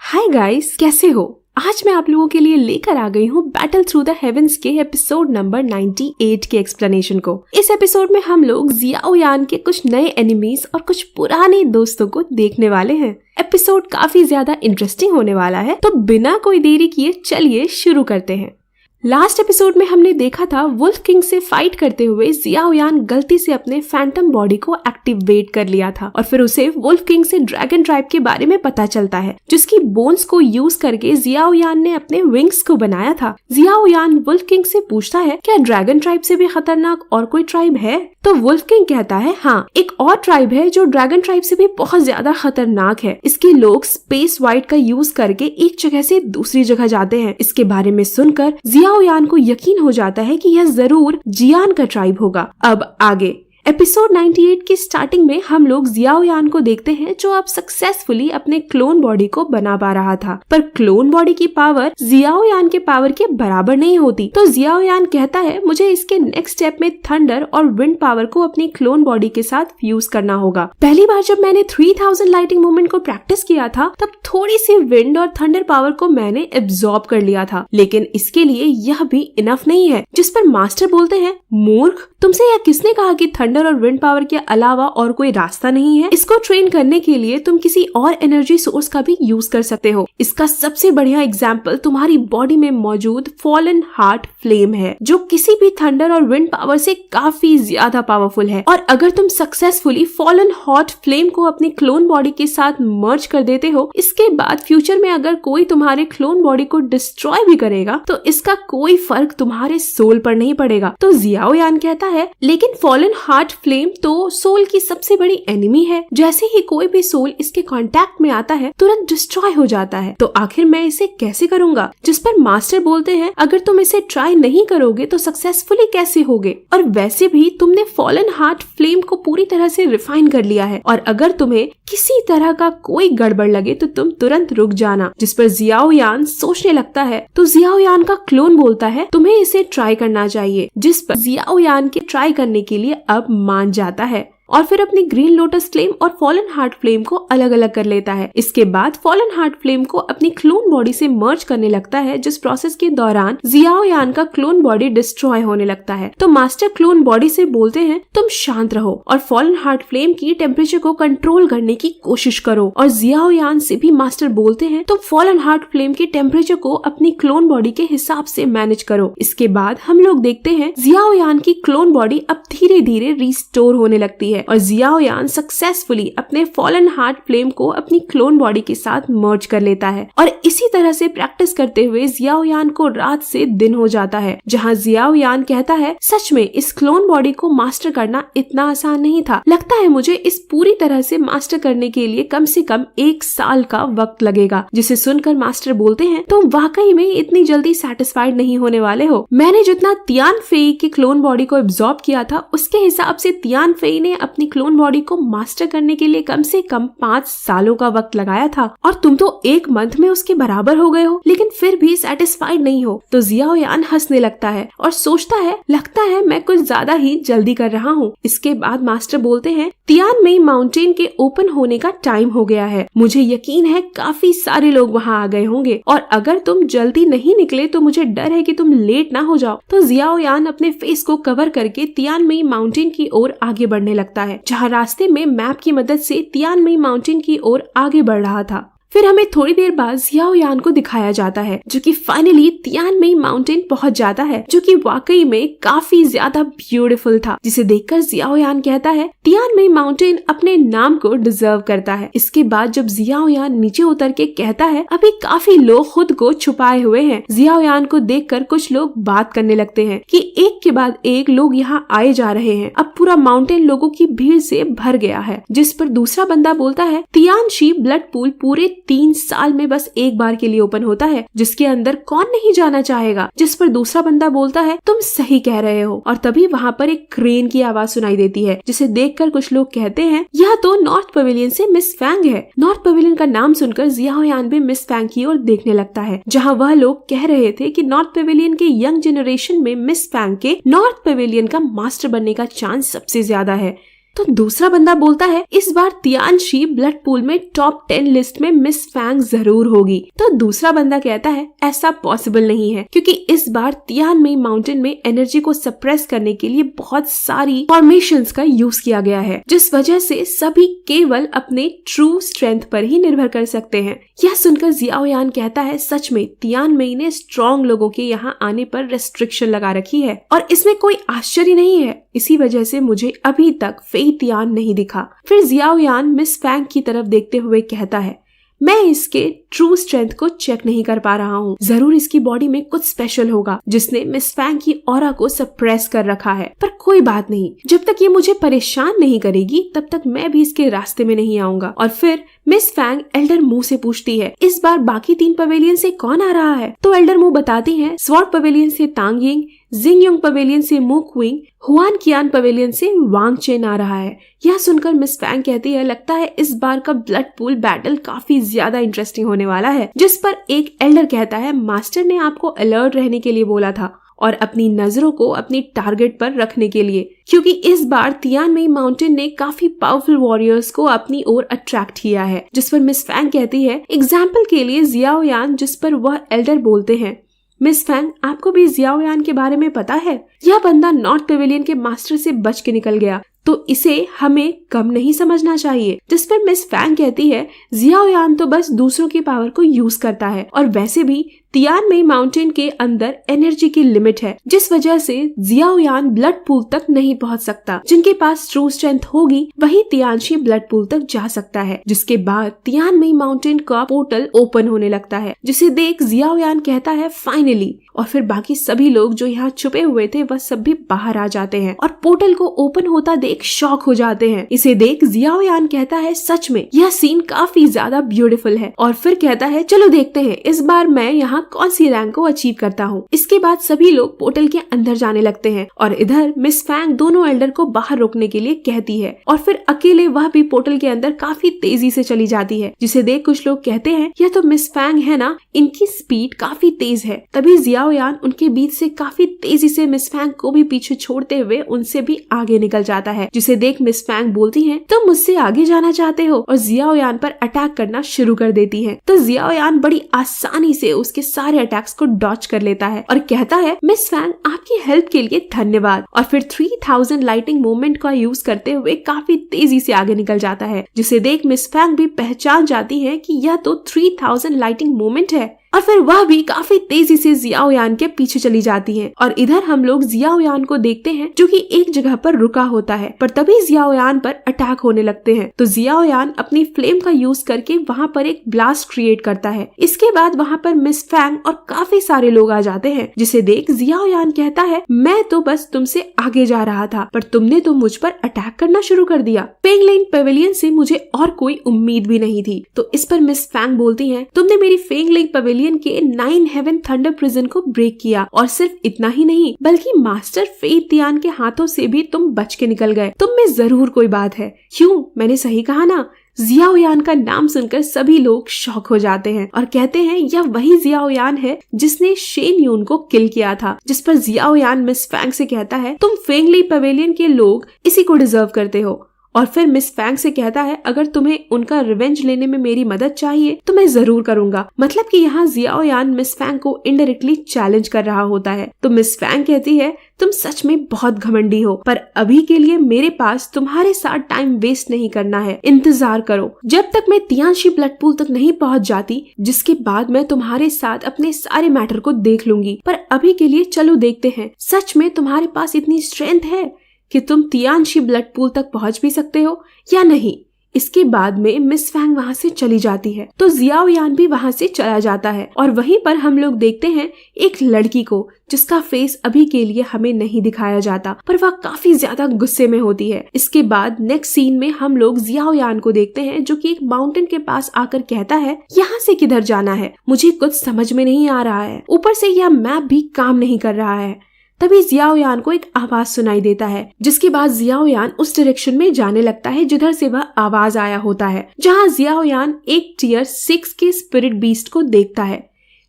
Hi guys, कैसे हो? आज मैं आप लोगों के लिए लेकर आ गई हूँ बैटल थ्रू द हेवेंस के एपिसोड नंबर 98 के एक्सप्लेनेशन को। इस एपिसोड में हम लोग जियाओ यान के कुछ नए एनिमीज और कुछ पुराने दोस्तों को देखने वाले हैं। एपिसोड काफी ज्यादा इंटरेस्टिंग होने वाला है, तो बिना कोई देरी किए चलिए शुरू करते हैं। लास्ट एपिसोड में हमने देखा था वुल्फ किंग से फाइट करते हुए जियाओ यान गलती से अपने फैंटम बॉडी को एक्टिवेट कर लिया था और फिर उसे वुल्फ किंग से ड्रैगन ट्राइब के बारे में पता चलता है, जिसकी बोन्स को यूज करके जियाओ यान ने अपने विंग्स को बनाया था। जियाओ यान वुल्फ किंग से पूछता है, क्या ड्रैगन ट्राइब से भी खतरनाक और कोई ट्राइब है? तो वुल्फ किंग कहता है, हाँ, एक और ट्राइब है जो ड्रैगन ट्राइब से भी बहुत ज्यादा खतरनाक है। इसके लोग स्पेस वाइट का यूज करके एक जगह से दूसरी जगह जाते हैं। इसके बारे में सुनकर जियाओ यान को यकीन हो जाता है कि यह जरूर जियान का ट्राइब होगा। अब आगे एपिसोड 98 की स्टार्टिंग में हम लोग जियाओ यान को देखते हैं, जो अब सक्सेसफुली अपने क्लोन बॉडी को बना पा रहा था, पर क्लोन बॉडी की पावर जियाओ यान के पावर के बराबर नहीं होती। तो जियाओ यान कहता है, मुझे इसके नेक्स्ट स्टेप में थंडर और विंड पावर को अपनी क्लोन बॉडी के साथ फ्यूज करना होगा। पहली बार जब मैंने 3000 लाइटिंग मूवमेंट को प्रैक्टिस किया था, तब थोड़ी सी विंड और थंडर पावर को मैंने एब्जॉर्ब कर लिया था, लेकिन इसके लिए यह भी इनफ नहीं है। जिस पर मास्टर बोलते हैं, मूर्ख, तुमसे यह किसने कहा कि थंडर और विंड पावर के अलावा और कोई रास्ता नहीं है? इसको ट्रेन करने के लिए तुम किसी और एनर्जी सोर्स का भी यूज कर सकते हो। इसका सबसे बढ़िया एग्जाम्पल तुम्हारी बॉडी में मौजूद फॉलन हार्ट फ्लेम है, जो किसी भी थंडर और विंड पावर से काफी ज्यादा पावरफुल है। और अगर तुम सक्सेसफुली फॉलन हार्ट फ्लेम को अपनी क्लोन बॉडी के साथ मर्ज कर देते हो, इसके बाद फ्यूचर में अगर कोई तुम्हारे क्लोन बॉडी को डिस्ट्रॉय भी करेगा, तो इसका कोई फर्क तुम्हारे सोल पर नहीं पड़ेगा। तो जियाओ यान कहता है, लेकिन फॉलन हार्ट फ्लेम तो सोल की सबसे बड़ी एनिमी है। जैसे ही कोई भी सोल इसके कांटेक्ट में आता है, तुरंत डिस्ट्रॉय हो जाता है। तो आखिर मैं इसे कैसे करूंगा? जिस पर मास्टर बोलते हैं, अगर तुम इसे ट्राई नहीं करोगे तो सक्सेसफुली कैसे होगे? और वैसे भी तुमने फॉलन हार्ट फ्लेम को पूरी तरह से रिफाइन कर लिया है, और अगर तुम्हें किसी तरह का कोई गड़बड़ लगे तो तुम तुरंत रुक जाना। जिस पर जियाओ यान सोचने लगता है, तो जियाओ यान का क्लोन बोलता है, तुम्हें इसे ट्राई करना चाहिए। जिस पर जियाओ यान के ट्राई करने के लिए अब मान जाता है और फिर अपनी ग्रीन लोटस फ्लेम और फॉलन हार्ट फ्लेम को अलग अलग कर लेता है। इसके बाद फॉलन हार्ट फ्लेम को अपनी क्लोन बॉडी से मर्ज करने लगता है, जिस प्रोसेस के दौरान जियाओ यान का क्लोन बॉडी डिस्ट्रॉय होने लगता है। तो मास्टर क्लोन बॉडी से बोलते हैं, तुम शांत रहो और फॉलन हार्ट फ्लेम की टेम्परेचर को कंट्रोल करने की कोशिश करो। और जियाओ यान से भी मास्टर बोलते हैं, तुम फॉलन हार्ट फ्लेम की टेम्परेचर को अपनी क्लोन बॉडी के हिसाब से मैनेज करो। इसके बाद हम लोग देखते हैं जियाओ यान की क्लोन बॉडी अब धीरे धीरे रिस्टोर होने लगती है और जियाओ यान सक्सेसफुली अपने फॉलन हार्ट फ्लेम को अपनी क्लोन बॉडी के साथ मर्ज कर लेता है। और इसी तरह से प्रैक्टिस करते हुए जियाओ यान को रात से दिन हो जाता है, जहां जियाओ यान कहता है, सच में इस क्लोन बॉडी को मास्टर करना इतना आसान नहीं था। लगता है मुझे इस पूरी तरह से मास्टर करने के लिए कम से कम 1 साल का वक्त लगेगा। जिसे सुनकर मास्टर बोलते हैं, तुम वाकई में इतनी जल्दी सेटिस्फाइड नहीं होने वाले हो। मैंने जितना तियान फेई की क्लोन बॉडी को एब्जॉर्ब किया था, उसके हिसाब से तियान फेई ने अपनी क्लोन बॉडी को मास्टर करने के लिए कम से कम 5 सालों का वक्त लगाया था, और तुम तो 1 मंथ में उसके बराबर हो गए हो, लेकिन फिर भी सेटिस्फाइड नहीं हो। तो जियाओ यान हंसने लगता है और सोचता है, लगता है मैं कुछ ज्यादा ही जल्दी कर रहा हूँ। इसके बाद मास्टर बोलते हैं, तियान मेई माउंटेन के ओपन होने का टाइम हो गया है। मुझे यकीन है काफी सारे लोग वहाँ आ गए होंगे, और अगर तुम जल्दी नहीं निकले तो मुझे डर है कि तुम लेट ना हो जाओ। तो जियाओ यान अपने फेस को कवर करके तियान मेई माउंटेन की ओर आगे बढ़ने लगता है, जहाँ रास्ते में मैप की मदद से तियान मेई माउंटेन की ओर आगे बढ़ रहा था। फिर हमें थोड़ी देर बाद जियाओ यान को दिखाया जाता है, जो कि फाइनली तियान मेई माउंटेन पहुंच जाता है, जो कि वाकई में काफी ज्यादा ब्यूटीफुल था। जिसे देखकर जियाओ यान कहता है, तियान मेई माउंटेन अपने नाम को डिजर्व करता है। इसके बाद जब जियाओ यान नीचे उतर के कहता है, अभी काफी लोग खुद को छुपाए हुए हैं। जियाओ यान को देखकर कुछ लोग बात करने लगते हैं कि एक के बाद एक लोग यहाँ आए जा रहे हैं। अब पूरा माउंटेन लोगों की भीड़ से भर गया है। जिस पर दूसरा बंदा बोलता है, तियानशी ब्लड पूल पूरे 3 साल में बस एक बार के लिए ओपन होता है, जिसके अंदर कौन नहीं जाना चाहेगा। जिस पर दूसरा बंदा बोलता है, तुम सही कह रहे हो। और तभी वहाँ पर एक क्रेन की आवाज सुनाई देती है, जिसे देखकर कुछ लोग कहते हैं, यह तो नॉर्थ पवेलियन से मिस फैंग है। नॉर्थ पवेलियन का नाम सुनकर जियाओ यान भी मिस फैंग की ओर देखने लगता है, जहाँ वह लोग कह रहे थे कि नॉर्थ पवेलियन के यंग जनरेशन में मिस फैंग के नॉर्थ पवेलियन का मास्टर बनने का चांस सबसे ज्यादा है। तो दूसरा बंदा बोलता है इस बार तियानशी ब्लड पूल में टॉप 10 लिस्ट में मिस फैंग जरूर होगी। तो दूसरा बंदा कहता है ऐसा पॉसिबल नहीं है, क्योंकि इस बार तियानमेई माउंटेन में एनर्जी को सप्रेस करने के लिए बहुत सारी फॉर्मेशंस का यूज किया गया है, जिस वजह से सभी केवल अपने ट्रू स्ट्रेंथ पर ही निर्भर कर सकते हैं। यह सुनकर जियाओ यान कहता है सच में तियानमेई ने स्ट्रॉन्ग लोगों के यहाँ आने पर रेस्ट्रिक्शन लगा रखी है और इसमें कोई आश्चर्य नहीं है, इसी वजह से मुझे अभी तक फेई तियान नहीं दिखा। फिर जियाओ यान मिस फैंग की तरफ देखते हुए कहता है मैं इसके ट्रू स्ट्रेंथ को चेक नहीं कर पा रहा हूँ, जरूर इसकी बॉडी में कुछ स्पेशल होगा जिसने मिस फैंग की ऑरा को सप्रेस कर रखा है, पर कोई बात नहीं, जब तक ये मुझे परेशान नहीं करेगी तब तक मैं भी इसके रास्ते में नहीं आऊंगा। और फिर मिस फैंग एल्डर मू से पूछती है इस बार बाकी 3 पवेलियन से कौन आ रहा है। तो एल्डर मू बताती है स्वॉर्ड पवेलियन से तांग यिंग, जिंगयोंग पवेलियन से मू क्विंग, हुआन कियान पवेलियन से वांग चेन आ रहा है। यह सुनकर मिस फैंग कहती है लगता है इस बार का ब्लड पूल बैटल काफी ज्यादा इंटरेस्टिंग होने वाला है। जिस पर एक एल्डर कहता है मास्टर ने आपको अलर्ट रहने के लिए बोला था और अपनी नजरों को अपनी टारगेट पर रखने के लिए, क्योंकि इस बार तियानमेई माउंटेन ने काफी पावरफुल वॉरियर्स को अपनी ओर अट्रैक्ट किया है। जिस पर मिस फैंग कहती है एग्जाम्पल के लिए जियाओ यान, जिस पर वह एल्डर बोलते हैं मिस फैंग आपको भी जियाओ यान के बारे में पता है, यह बंदा नॉर्थ पेविलियन के मास्टर से बच के निकल गया, तो इसे हमें कम नहीं समझना चाहिए। जिस पर मिस फैंग कहती है जियाओ यान तो बस दूसरों की पावर को यूज करता है और वैसे भी तियानमेई माउंटेन के अंदर एनर्जी की लिमिट है, जिस वजह से जियाओ यान ब्लड पूल तक नहीं पहुंच सकता। जिनके पास ट्रू स्ट्रेंथ होगी वही तियानशी ब्लड पूल तक जा सकता है, जिसके बाद तियानमेई माउंटेन का पोर्टल ओपन होने लगता है, जिसे देख जियाओ यान कहता है फाइनली, और फिर बाकी सभी लोग जो यहाँ छुपे हुए थे वह सब भी बाहर आ जाते हैं और पोर्टल को ओपन होता देख शॉक हो जाते हैं। इसे देख जियाओ यान कहता है सच में यह सीन काफी ज्यादा ब्यूटीफुल है, और फिर कहता है चलो देखते हैं इस बार मैं यहाँ कौन सी रैंक को अचीव करता हूँ। इसके बाद सभी लोग पोर्टल के अंदर जाने लगते हैं और इधर मिस फैंग दोनों एल्डर को बाहर रोकने के लिए कहती है और फिर अकेले वह भी पोर्टल के अंदर काफी तेजी से चली जाती है, जिसे देख कुछ लोग कहते हैं यह तो मिस फैंग है ना, इनकी स्पीड काफी तेज है। तभी जियाओ यान उनके बीच से काफी तेजी से मिस फैंग को भी पीछे छोड़ते हुए उनसे भी आगे निकल जाता है, जिसे देख मिस फैंग बोलती है तुम मुझसे आगे जाना चाहते हो, और जियाओ यान पर अटैक करना शुरू कर देती है। तो जियाओ यान बड़ी आसानी से उसके सारे अटैक्स को डॉच कर लेता है और कहता है मिस फैंग आपकी हेल्प के लिए धन्यवाद, और फिर 3000 लाइटिंग मूवमेंट का यूज करते हुए काफी तेजी से आगे निकल जाता है, जिसे देख मिस फैंग भी पहचान जाती है कि यह तो 3000 लाइटिंग मूवमेंट है, और फिर वह भी काफी तेजी से जियाओ यान के पीछे चली जाती है। और इधर हम लोग जियाओ यान को देखते हैं जो कि एक जगह पर रुका होता है, पर तभी जियाओ यान पर अटैक होने लगते हैं। तो जियाओ यान अपनी फ्लेम का यूज करके वहाँ पर एक ब्लास्ट क्रिएट करता है। इसके बाद वहाँ पर मिस फैंग और काफी सारे लोग आ जाते हैं, जिसे देख जियाओ यान कहता है मैं तो बस तुमसे आगे जा रहा था, पर तुमने तो मुझ पर अटैक करना शुरू कर दिया। फेंगलिन पवेलियन से मुझे और कोई उम्मीद भी नहीं थी। तो इस पर मिस फैंग बोलती है तुमने मेरी फेंगलिन पवेलियन के 9 हेवन थंडर प्रिजन को ब्रेक किया, और सिर्फ इतना ही नहीं बल्कि मास्टर फेई तियान के हाथों से भी तुम बच के निकल गए। तुम में जरूर कोई बात है। क्यों, मैंने सही कहा ना? जियाओ यान का नाम सुनकर सभी लोग शॉक हो जाते हैं और कहते हैं यह वही जियाओ यान है जिसने शेन यून को किल किया था। जिस पर जियाओ यान मिस फैंग से कहता है तुम फेंगली पवेलियन के लोग इसी को डिजर्व करते हो, और फिर मिस फैंग से कहता है अगर तुम्हें उनका रिवेंज लेने में मेरी मदद चाहिए तो मैं जरूर करूंगा। मतलब कि यहाँ जियाओ यान मिस फैंग को इनडायरेक्टली चैलेंज कर रहा होता है। तो मिस फैंग कहती है तुम सच में बहुत घमंडी हो, पर अभी के लिए मेरे पास तुम्हारे साथ टाइम वेस्ट नहीं करना है, इंतजार करो जब तक मैं तियानशी ब्लड पूल तक नहीं पहुंच जाती, जिसके बाद मैं तुम्हारे साथ अपने सारे मैटर को देख लूंगी। पर अभी के लिए चलो देखते हैं सच में तुम्हारे पास इतनी स्ट्रेंथ है कि तुम तियानशी ब्लड पूल तक पहुंच भी सकते हो या नहीं। इसके बाद में मिस फैंग वहाँ से चली जाती है, तो जियाओ यान भी वहाँ से चला जाता है, और वहीं पर हम लोग देखते हैं एक लड़की को जिसका फेस अभी के लिए हमें नहीं दिखाया जाता, पर वह काफी ज्यादा गुस्से में होती है। इसके बाद नेक्स्ट सीन में हम लोग जियाओ यान को देखते हैं जो कि एक माउंटेन के पास आकर कहता है यहाँ से किधर जाना है, मुझे कुछ समझ में नहीं आ रहा है, ऊपर से यह मैप भी काम नहीं कर रहा है। तभी जियाओ यान को एक आवाज सुनाई देता है, जिसके बाद जियाओ यान उस डायरेक्शन में जाने लगता है जिधर से वह आवाज आया होता है, जहां जियाओ यान एक टियर 6 के स्पिरिट बीस्ट को देखता है।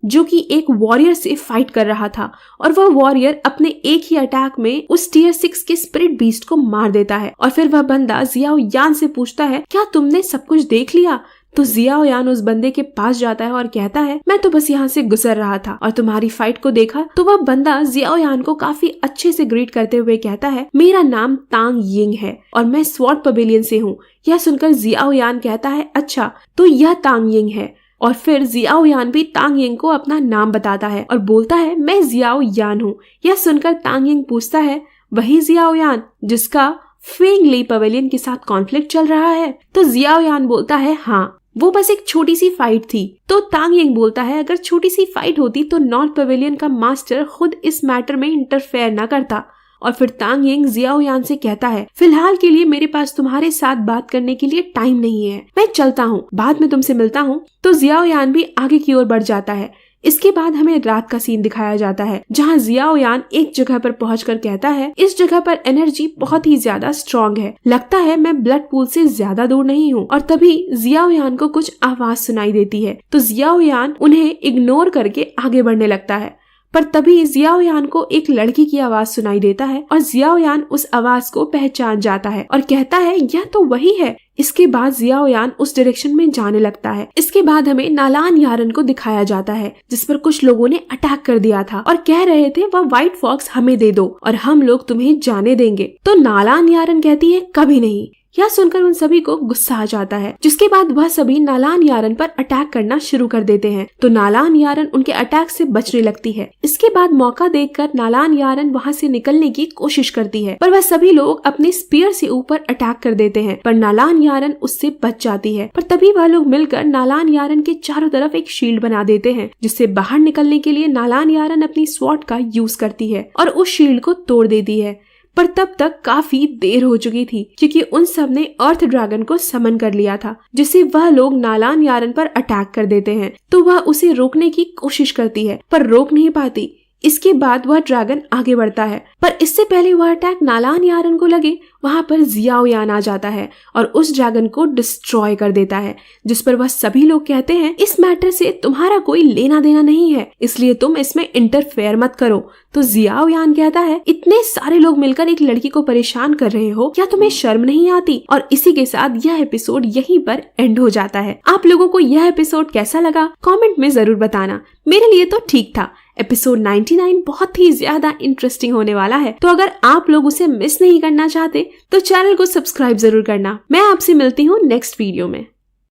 जो कि एक वॉरियर से फाइट कर रहा था और वह वॉरियर अपने एक ही अटैक में उस टियर 6 के स्पिरिट बीस्ट को मार देता है। और फिर वह बंदा जियाओ यान से पूछता है, क्या तुमने सब कुछ देख लिया? तो जियाओ यान उस बंदे के पास जाता है और कहता है, मैं तो बस यहाँ से गुजर रहा था और तुम्हारी फाइट को देखा। तो वह बंदा जियाओ यान को काफी अच्छे से ग्रीट करते हुए कहता है, मेरा नाम तांग यिंग है और मैं स्वॉर्ड पवेलियन से हूँ। यह सुनकर जियाओ यान कहता है, अच्छा तो यह तांग यिंग है। और फिर जियाओ यान भी तांग यिंग को अपना नाम बताता है और बोलता है, मैं जियाओ यान हूँ। यह सुनकर तांग यिंग पूछता है, वही जियाओ यान जिसका फेंग ली पवेलियन के साथ कॉन्फ्लिक्ट चल रहा है? तो जियाओ यान बोलता है, हाँ वो बस एक छोटी सी फाइट थी। तो तांग यिंग बोलता है, अगर छोटी सी फाइट होती तो नॉर्थ पवेलियन का मास्टर खुद इस मैटर में इंटरफेयर न करता। और फिर तांग यिंग जियाओ यान से कहता है, फिलहाल के लिए मेरे पास तुम्हारे साथ बात करने के लिए टाइम नहीं है, मैं चलता हूँ, बाद में तुमसे मिलता हूँ। तो जियाओ यान भी आगे की ओर बढ़ जाता है। इसके बाद हमें रात का सीन दिखाया जाता है जहाँ जियाओ यान एक जगह पर पहुंचकर कहता है, इस जगह पर एनर्जी बहुत ही ज्यादा स्ट्रॉन्ग है, लगता है मैं ब्लड पूल से ज्यादा दूर नहीं हूँ। और तभी जियाओ यान को कुछ आवाज सुनाई देती है। तो जियाओ यान उन्हें इग्नोर करके आगे बढ़ने लगता है, पर तभी जियाओ यान को एक लड़की की आवाज सुनाई देता है और जियाओ यान उस आवाज को पहचान जाता है और कहता है, यह तो वही है। इसके बाद जियाओ यान उस डायरेक्शन में जाने लगता है। इसके बाद हमें नालान यारन को दिखाया जाता है जिस पर कुछ लोगों ने अटैक कर दिया था और कह रहे थे, वह व्हाइट फॉक्स हमें दे दो और हम लोग तुम्हें जाने देंगे। तो नालान यारन कहती है, कभी नहीं। यह सुनकर उन सभी को गुस्सा आ जाता है, जिसके बाद वह सभी नालान यारन पर अटैक करना शुरू कर देते हैं। तो नालान यारन उनके अटैक से बचने लगती है। इसके बाद मौका देखकर नालान यारन वहां से निकलने की कोशिश करती है, पर वह सभी लोग अपने स्पीयर से ऊपर अटैक कर देते हैं, पर नालान यारन उससे बच जाती है। पर तभी वह लोग मिलकर नालान यारन के चारों तरफ एक शील्ड बना देते हैं, जिससे बाहर निकलने के लिए नालान यारन अपनी स्वॉर्ड का यूज करती है और उस शील्ड को तोड़ देती है। पर तब तक काफी देर हो चुकी थी, क्योंकि उन सब ने अर्थ ड्रैगन को समन कर लिया था, जिससे वह लोग नालान यारन पर अटैक कर देते हैं। तो वह उसे रोकने की कोशिश करती है पर रोक नहीं पाती। इसके बाद वह ड्रैगन आगे बढ़ता है, पर इससे पहले वह अटैक नालान यारन को लगे, वहां पर जियाओ यान आ जाता है और उस ड्रैगन को डिस्ट्रॉय कर देता है, जिस पर वह सभी लोग कहते हैं, इस मैटर से तुम्हारा कोई लेना देना नहीं है, इसलिए तुम इसमें इंटरफेयर मत करो। तो जियाओ यान कहता है, इतने सारे लोग मिलकर एक लड़की को परेशान कर रहे हो, क्या तुम्हें शर्म नहीं आती? और इसी के साथ यह एपिसोड यहीं पर एंड हो जाता है। आप लोगों को यह एपिसोड कैसा लगा कमेंट में जरूर बताना। मेरे लिए तो ठीक था। एपिसोड 99 बहुत ही ज्यादा इंटरेस्टिंग होने वाला है, तो अगर आप लोग उसे मिस नहीं करना चाहते तो चैनल को सब्सक्राइब जरूर करना। मैं आपसे मिलती हूँ नेक्स्ट वीडियो में।